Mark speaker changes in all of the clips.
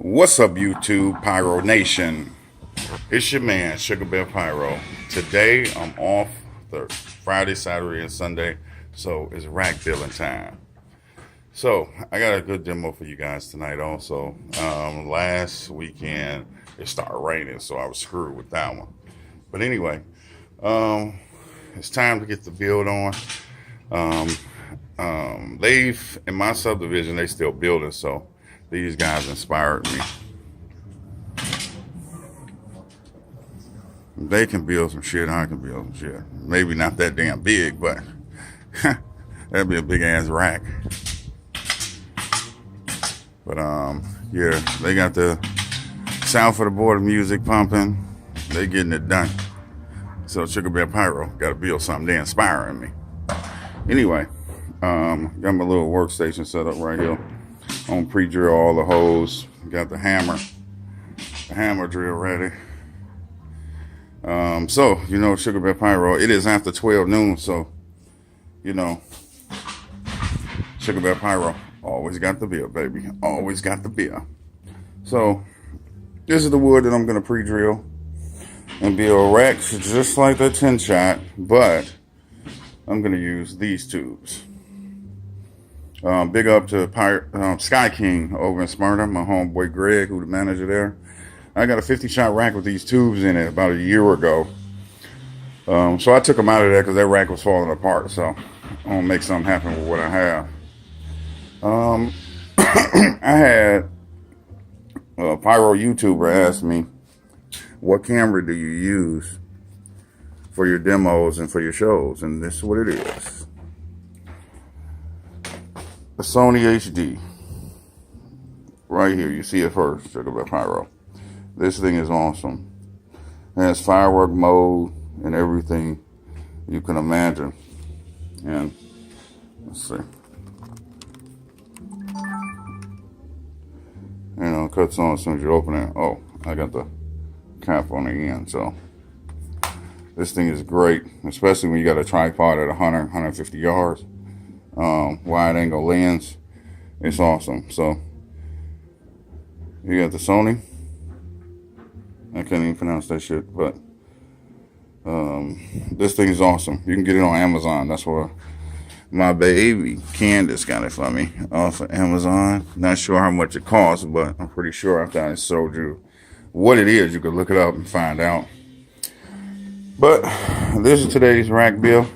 Speaker 1: What's up, YouTube Pyro Nation? It's your man, Sugar Bear Pyro. Today, I'm off the Friday, Saturday, and Sunday, so it's rack billing time. So, I got a good demo for you guys tonight also. Last weekend, it started raining, so I was screwed with that one. But anyway, it's time to get the build on. They've, in my subdivision, they still building, so these guys inspired me. They can build some shit, I can build some shit. Maybe not that damn big, but that'd be a big ass rack. But yeah, they got the South of the Border music pumping. They getting it done. So Sugar Bear Pyro gotta build something. They inspiring me. Anyway, got my little workstation set up right here. I'm gonna pre-drill all the holes. Got the hammer drill ready. So, you know, Sugar Bear Pyro, it is after 12 noon, so, you know, Sugar Bear Pyro, always got the beer, baby. Always got the beer. So, this is the wood that I'm gonna pre-drill and build racks just like the 10 shot, but I'm gonna use these tubes. Big up to Sky King over in Smyrna, my homeboy Greg, who the manager there. I got a 50-shot rack with these tubes in it about a year ago. So I took them out of there because that rack was falling apart. So I'm going to make something happen with what I have. I had a Pyro YouTuber ask me, what camera do you use for your demos and for your shows? And this is what it is. The Sony HD. Right here, you see it first, Sugar Bear Pyro. This thing is awesome. It has firework mode and everything you can imagine. And let's see. You know, it cuts on as soon as you open it. Oh, I got the cap on the end. So this thing is great, especially when you got a tripod at 150 yards. Wide angle lens. It's awesome. So you got the Sony. I can't even pronounce that shit, but this thing is awesome. You can get it on Amazon. That's where my baby Candace got it for me off of Amazon. Not sure how much it costs, but I'm pretty sure after I showed you what it is, you could look it up and find out. But this is today's rack bill.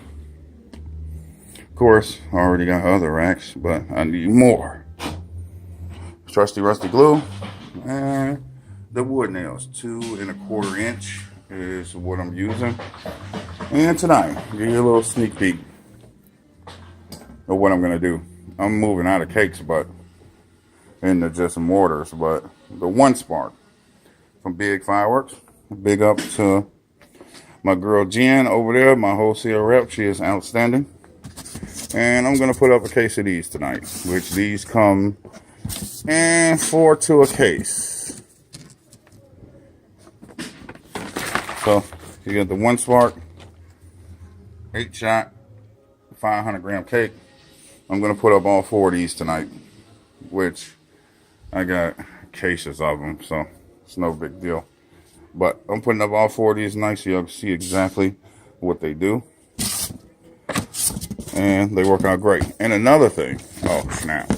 Speaker 1: Of course, I already got other racks, but I need more. Trusty rusty glue and the wood nails, 2 1/4 inch is what I'm using. And tonight, give you a little sneak peek of what I'm gonna do. I'm moving out of cakes, but into just mortars. But the one spark from Big Fireworks. Big up to my girl Jen over there, my wholesale rep. She is outstanding. And I'm gonna put up a case of these tonight, which these come in 4 to a case. So you get the one spark, 8-shot, 500-gram cake. I'm gonna put up all 4 of these tonight, which I got cases of them, so it's no big deal. But I'm putting up all 4 of these tonight so y'all can see exactly what they do. And they work out great. And another thing, oh snap.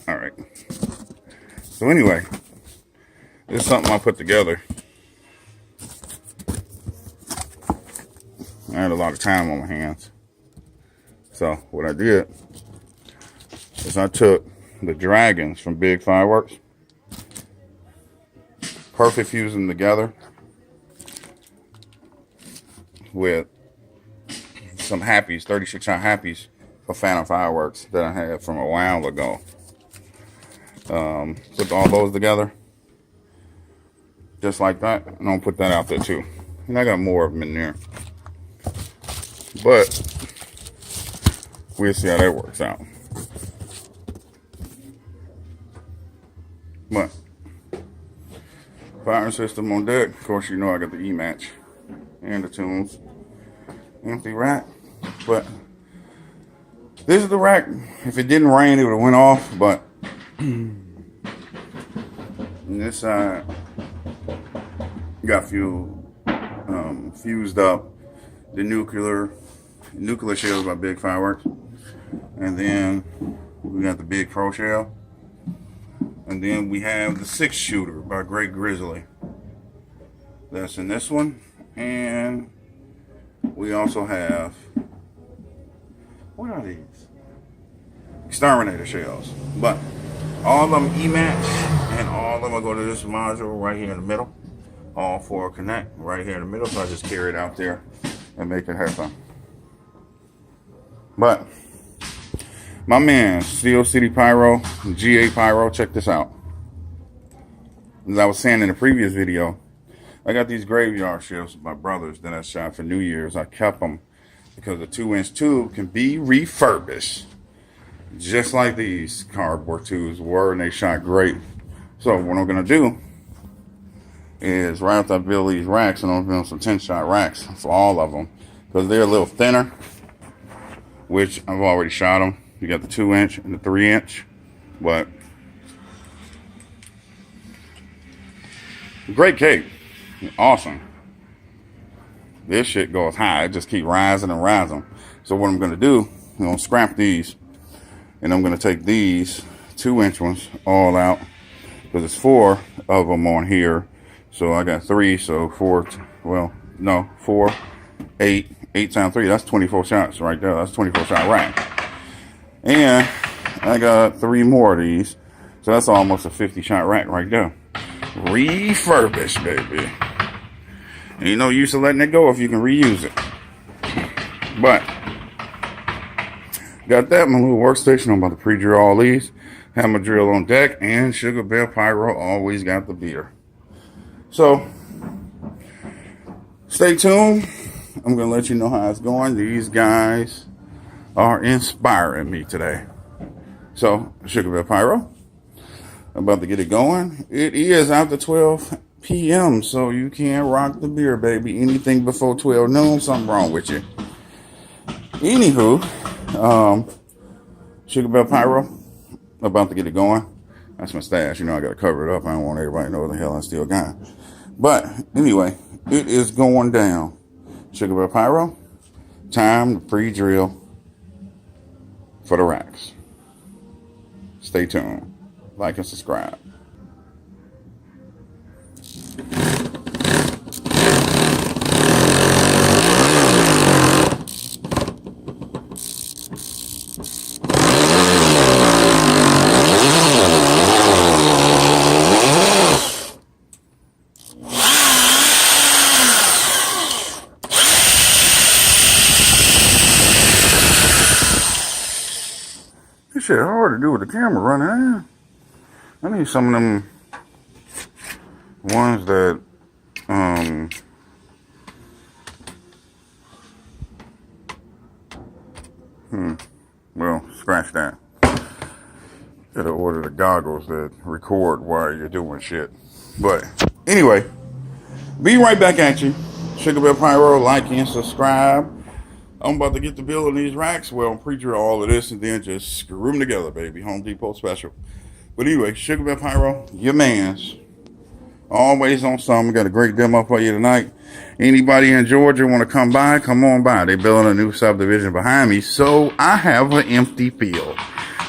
Speaker 1: Alright. So anyway, this is something I put together. I had a lot of time on my hands. So what I did is I took the dragons from Big Fireworks. Perfect fusing them together with some happies, 36-shot happies for Phantom Fireworks that I had from a while ago. Put all those together just like that, and I'll put that out there too. And I got more of them in there, but we'll see how that works out. But firing system on deck. Of course, you know I got the E-match and the tunes. Empty rack, but This is the rack. If it didn't rain, it would have went off, but on this side, got fused up the nuclear shells by Big Fireworks, and then we got the Big Pro shell, and then we have the 6-shooter by Great Grizzly. That's in this one, and we also have, what are these? Exterminator shells. But all of them E-match, and all of them will go to this module right here in the middle. All 4 connect right here in the middle, so I just carry it out there and make it happen. But my man, Steel City Pyro, GA Pyro, check this out. As I was saying in the previous video, I got these graveyard shells with my brothers that I shot for New Year's. I kept them because the 2-inch tube can be refurbished, just like these cardboard tubes were, and they shot great. So what I'm gonna do is right after I build these racks, and I'm gonna build some 10-shot racks for all of them because they're a little thinner, which I've already shot them. You got the 2-inch and the 3-inch, but great cake, awesome. This shit goes high. It just keep rising and rising. So what I'm gonna do, I'm gonna scrap these, and I'm gonna take these 2-inch ones all out because there's 4 of them on here. So I got 3, so 4. Well, no, 4, 8. 8 times 3. That's 24 shots right there. That's 24 shot rack. And I got 3 more of these, so that's almost a 50 shot rack right there. Refurbished, baby. Ain't no use of letting it go if you can reuse it. But got that, my little workstation. I'm about to pre-drill all these. Have my drill on deck, and Sugar Bear Pyro always got the beer. So stay tuned. I'm gonna let you know how it's going. These guys are inspiring me today. So Sugar Bear Pyro, I'm about to get it going. It is after 12 p.m. so you can't rock the beer, baby. Anything before 12 noon, something wrong with you. Anywho, Sugar Bear Pyro, about to get it going. That's my stash. You know I gotta cover it up. I don't want everybody to know what the hell I still got. But anyway, it is going down. Sugar Bear Pyro, time to pre-drill for the racks. Stay tuned. Like and subscribe. This shit hard to do with the camera running. I need some of them ones that well, scratch that. Gotta order the goggles that record while you're doing shit. But anyway, be right back at you. Sugar Bear Pyro, like and subscribe. I'm about to get to building these racks. Well, pre-drill all of this and then just screw them together, baby. Home Depot special. But anyway, Sugar Bear Pyro, your mans. Always on something. Got a great demo for you tonight. Anybody in Georgia want to come by, come on by. They're building a new subdivision behind me, so I have an empty field.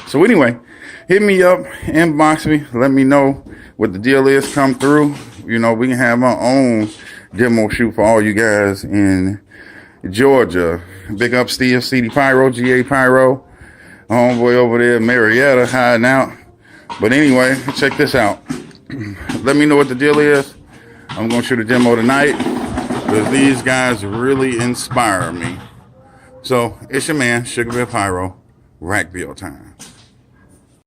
Speaker 1: So anyway, hit me up, inbox me, let me know what the deal is. Come through. You know, we can have our own demo shoot for all you guys in Georgia. Big up Steel City Pyro, GA Pyro. Homeboy over there in Marietta hiding out. But anyway, check this out. Let me know what the deal is. I'm going to shoot a demo tonight because these guys really inspire me. So, it's your man, Sugar Bear Pyro, rack build time.